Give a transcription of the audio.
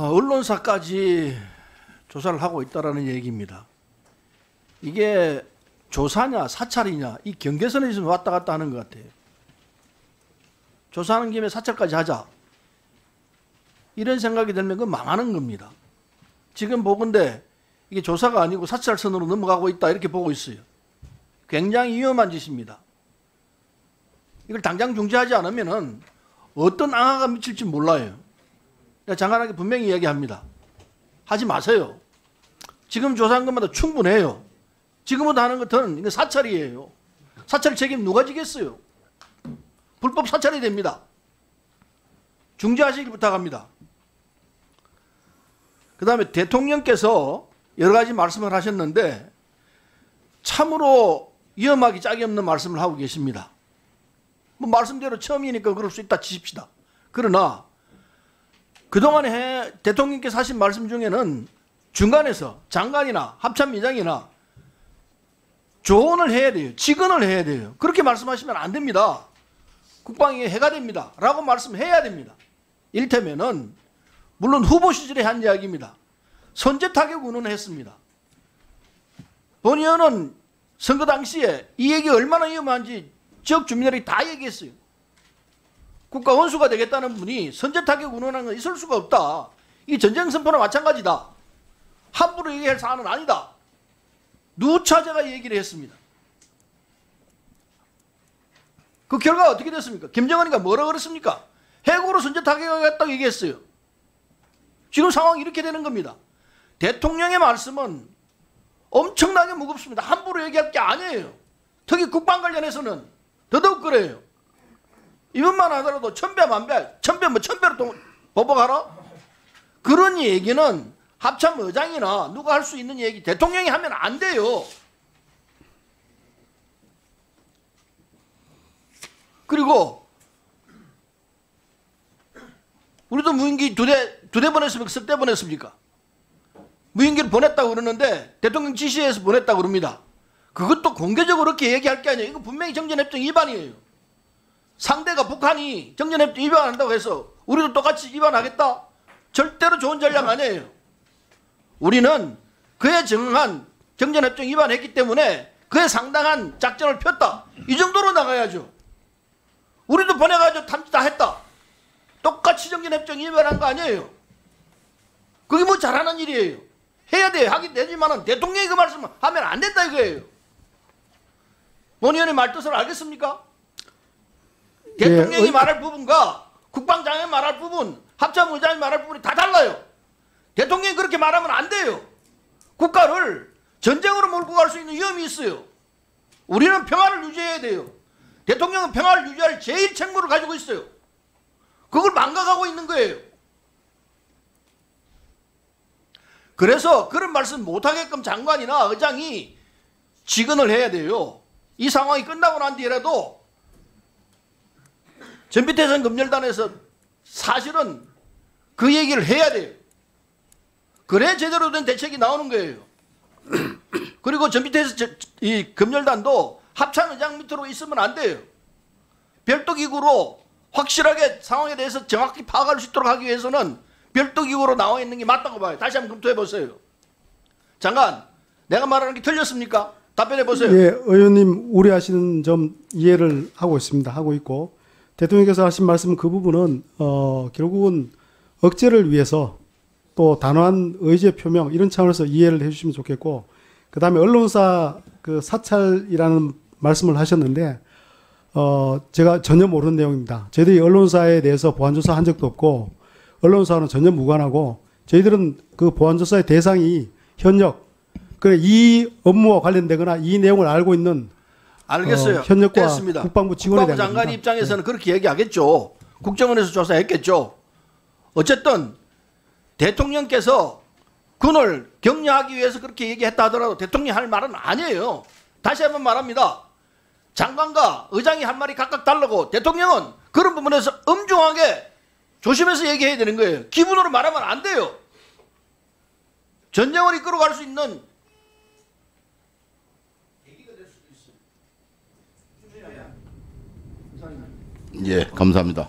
언론사까지 조사를 하고 있다라는 얘기입니다. 이게 조사냐 사찰이냐 이 경계선에 있으면 왔다 갔다 하는 것 같아요. 조사하는 김에 사찰까지 하자 이런 생각이 들면 그건 망하는 겁니다. 지금 보건대 이게 조사가 아니고 사찰선으로 넘어가고 있다 이렇게 보고 있어요. 굉장히 위험한 짓입니다. 이걸 당장 중지하지 않으면 어떤 악화가 미칠지 몰라요. 장관에게 분명히 이야기합니다. 하지 마세요. 지금 조사한 것마다 충분해요. 지금부터 하는 것은 이거 사찰이에요. 사찰 책임 누가 지겠어요? 불법 사찰이 됩니다. 중지하시길 부탁합니다. 그 다음에 대통령께서 여러 가지 말씀을 하셨는데 참으로 위험하기 짝이 없는 말씀을 하고 계십니다. 뭐 말씀대로 처음이니까 그럴 수 있다 치십시다. 그러나 그동안에 대통령께서 하신 말씀 중에는 중간에서 장관이나 합참의장이나 조언을 해야 돼요. 직언을 해야 돼요. 그렇게 말씀하시면 안 됩니다. 국방에 해가 됩니다. 라고 말씀해야 됩니다. 이를테면은 물론 후보 시절에 한 이야기입니다. 선제 타격 운운했습니다. 본 의원은 선거 당시에 이 얘기 얼마나 위험한지 지역 주민들이 다 얘기했어요. 국가 원수가 되겠다는 분이 선제 타격 운운하는 건 있을 수가 없다. 이게 전쟁 선포나 마찬가지다. 함부로 얘기할 사안은 아니다. 누차 제가 얘기를 했습니다. 그 결과가 어떻게 됐습니까? 김정은이가 뭐라 그랬습니까? 해고로 선제 타격하겠다고 얘기했어요. 지금 상황이 이렇게 되는 겁니다. 대통령의 말씀은 엄청나게 무겁습니다. 함부로 얘기할 게 아니에요. 특히 국방 관련해서는 더더욱 그래요. 이것만 하더라도 천배 만배, 천배로 또 보복하라? 그런 얘기는 합참 의장이나 누가 할 수 있는 얘기 대통령이 하면 안 돼요. 그리고 우리도 무인기 두 대 보냈습니까? 석 대 보냈습니까? 무인기를 보냈다고 그러는데 대통령 지시해서 보냈다고 그럽니다. 그것도 공개적으로 그렇게 얘기할 게 아니에요. 이거 분명히 정전협정 위반이에요. 상대가 북한이 정전협정 위반한다고 해서 우리도 똑같이 위반하겠다? 절대로 좋은 전략 아니에요. 우리는 그에 정한 정전협정 위반했기 때문에 그에 상당한 작전을 폈다. 이 정도로 나가야죠. 우리도 보내가지고 탐지 다 했다. 똑같이 정전협정 위반한 거 아니에요. 그게 뭐 잘하는 일이에요. 해야 돼요. 하긴 되지만은 대통령이 그 말씀을 하면 안 된다 이거예요. 본 의원의 말뜻을 알겠습니까? 대통령이 말할 부분과 국방장관이 말할 부분, 합참의장이 말할 부분이 다 달라요. 대통령이 그렇게 말하면 안 돼요. 국가를 전쟁으로 몰고 갈 수 있는 위험이 있어요. 우리는 평화를 유지해야 돼요. 대통령은 평화를 유지할 제일 책무를 가지고 있어요. 그걸 망각하고 있는 거예요. 그래서 그런 말씀 못하게끔 장관이나 의장이 직언을 해야 돼요. 이 상황이 끝나고 난 뒤에라도 전비태선 검열단에서 사실은 그 얘기를 해야 돼요. 그래야 제대로 된 대책이 나오는 거예요. 그리고 전비태선 이 검열단도 합참의장 밑으로 있으면 안 돼요. 별도 기구로 확실하게 상황에 대해서 정확히 파악할 수 있도록 하기 위해서는 별도 기구로 나와 있는 게 맞다고 봐요. 다시 한번 검토해 보세요. 장관, 내가 말하는 게 틀렸습니까? 답변해 보세요. 예, 의원님 우려하시는 점 이해를 하고 있습니다. 하고 있고 대통령께서 하신 말씀 그 부분은 결국은 억제를 위해서 또 단호한 의지의 표명 이런 차원에서 이해를 해주시면 좋겠고 그 다음에 언론사 그 사찰이라는 말씀을 하셨는데 제가 전혀 모르는 내용입니다. 저희들이 언론사에 대해서 보안조사 한 적도 없고 언론사와는 전혀 무관하고 저희들은 그 보안조사의 대상이 현역 그래 이 업무와 관련되거나 이 내용을 알고 있는 알겠어요. 현역과 됐습니다. 국방부 직원에 국방부 대한 장관 겁니다. 입장에서는 그렇게 얘기하겠죠. 국정원에서 조사했겠죠. 어쨌든 대통령께서 군을 격려하기 위해서 그렇게 얘기했다 하더라도 대통령이 할 말은 아니에요. 다시 한번 말합니다. 장관과 의장이 할 말이 각각 다르고 대통령은 그런 부분에서 엄중하게 조심해서 얘기해야 되는 거예요. 기분으로 말하면 안 돼요. 전쟁을 이끌어갈 수 있는 계기가 될 수도 있어요. 예, 감사합니다.